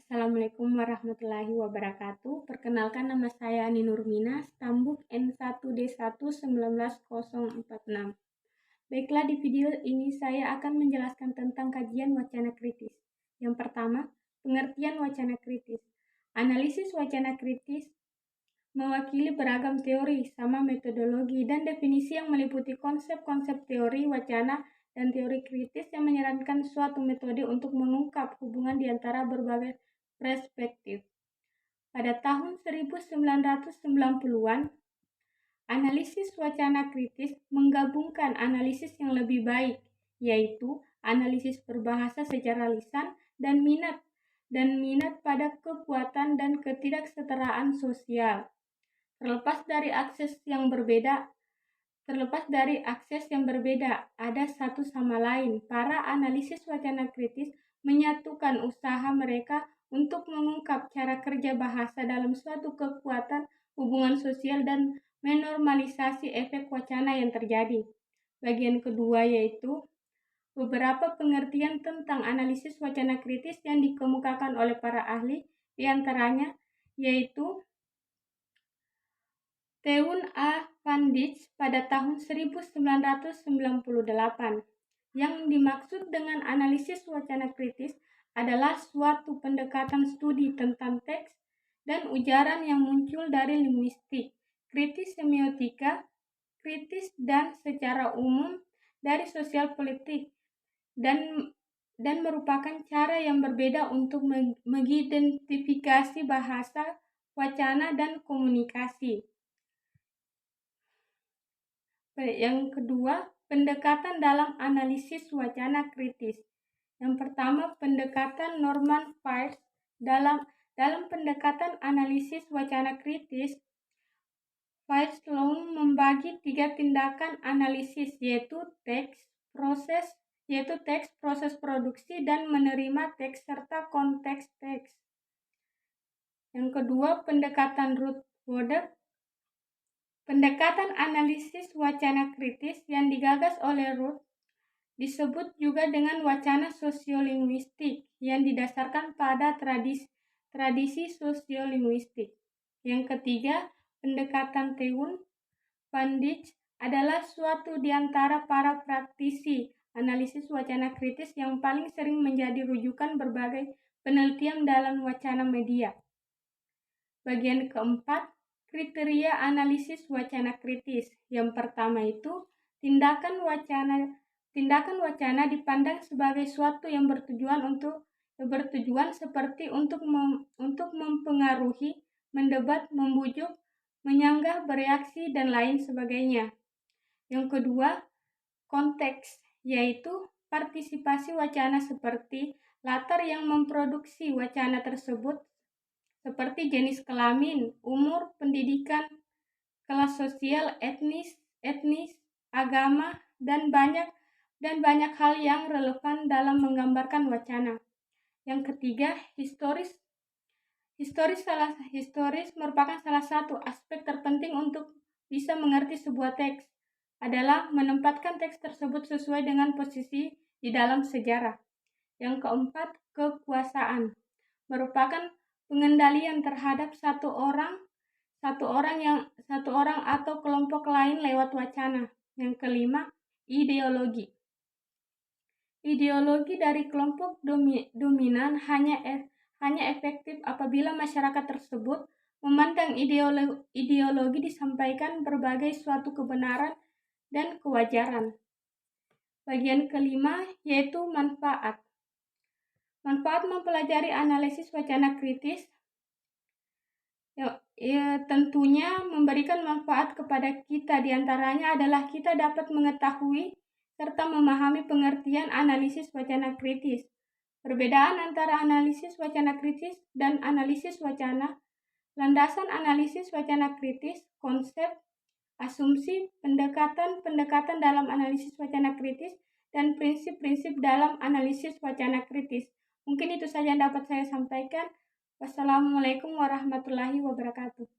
Assalamualaikum warahmatullahi wabarakatuh. Perkenalkan, nama saya Ani Nurmina, Stambuk N1D1 19046. Baiklah, di video ini saya akan menjelaskan tentang kajian wacana kritis. Yang pertama, pengertian wacana kritis. Analisis wacana kritis mewakili beragam teori, sama metodologi, dan definisi yang meliputi konsep-konsep teori wacana dan teori kritis yang menyarankan suatu metode untuk mengungkap hubungan di antara berbagai perspektif. Pada tahun 1990-an, analisis wacana kritis menggabungkan analisis yang lebih baik, yaitu analisis berbahasa secara lisan dan minat pada kekuatan dan ketidaksetaraan sosial. Terlepas dari akses yang berbeda, ada satu sama lain. Para analisis wacana kritis menyatukan usaha mereka untuk mengungkap cara kerja bahasa dalam suatu kekuatan hubungan sosial dan menormalisasi efek wacana yang terjadi. Bagian kedua yaitu beberapa pengertian tentang analisis wacana kritis yang dikemukakan oleh para ahli, diantaranya yaitu Teun A. van Dijk pada tahun 1998. Yang dimaksud dengan analisis wacana kritis adalah suatu pendekatan studi tentang teks dan ujaran yang muncul dari linguistik, kritis semiotika, kritis dan secara umum dari sosial politik, dan merupakan cara yang berbeda untuk mengidentifikasi bahasa, wacana, dan komunikasi. Yang kedua, pendekatan dalam analisis wacana kritis. Yang pertama, pendekatan Norman Peirce. Dalam pendekatan analisis wacana kritis, Peirce membagi 3 tindakan analisis, yaitu teks, proses produksi, dan menerima teks, serta konteks teks. Yang kedua, pendekatan Ruth Wodak. Pendekatan analisis wacana kritis yang digagas oleh Ruth disebut juga dengan wacana sosiolinguistik yang didasarkan pada tradisi sosiolinguistik. Yang ketiga, pendekatan Teun van Dijk adalah suatu di antara para praktisi analisis wacana kritis yang paling sering menjadi rujukan berbagai penelitian dalam wacana media. Bagian keempat, kriteria analisis wacana kritis. Yang pertama itu, tindakan wacana dipandang sebagai suatu yang bertujuan seperti untuk mempengaruhi, mendebat, membujuk, menyanggah, bereaksi, dan lain sebagainya. Yang kedua, konteks, yaitu partisipasi wacana seperti latar yang memproduksi wacana tersebut, seperti jenis kelamin, umur, pendidikan, kelas sosial, etnis, agama, dan banyak hal yang relevan dalam menggambarkan wacana. Yang ketiga, historis merupakan salah satu aspek terpenting untuk bisa mengerti sebuah teks, adalah menempatkan teks tersebut sesuai dengan posisi di dalam sejarah. Yang keempat, kekuasaan merupakan pengendalian terhadap satu orang atau kelompok lain lewat wacana. Yang kelima, ideologi. Ideologi dari kelompok dominan hanya efektif apabila masyarakat tersebut memandang ideologi disampaikan berbagai suatu kebenaran dan kewajaran. Bagian kelima yaitu manfaat. Manfaat mempelajari analisis wacana kritis tentunya memberikan manfaat kepada kita. Diantaranya adalah kita dapat mengetahui serta memahami pengertian analisis wacana kritis. Perbedaan antara analisis wacana kritis dan analisis wacana, landasan analisis wacana kritis, konsep, asumsi, pendekatan dalam analisis wacana kritis, dan prinsip-prinsip dalam analisis wacana kritis. Mungkin itu saja yang dapat saya sampaikan. Wassalamualaikum warahmatullahi wabarakatuh.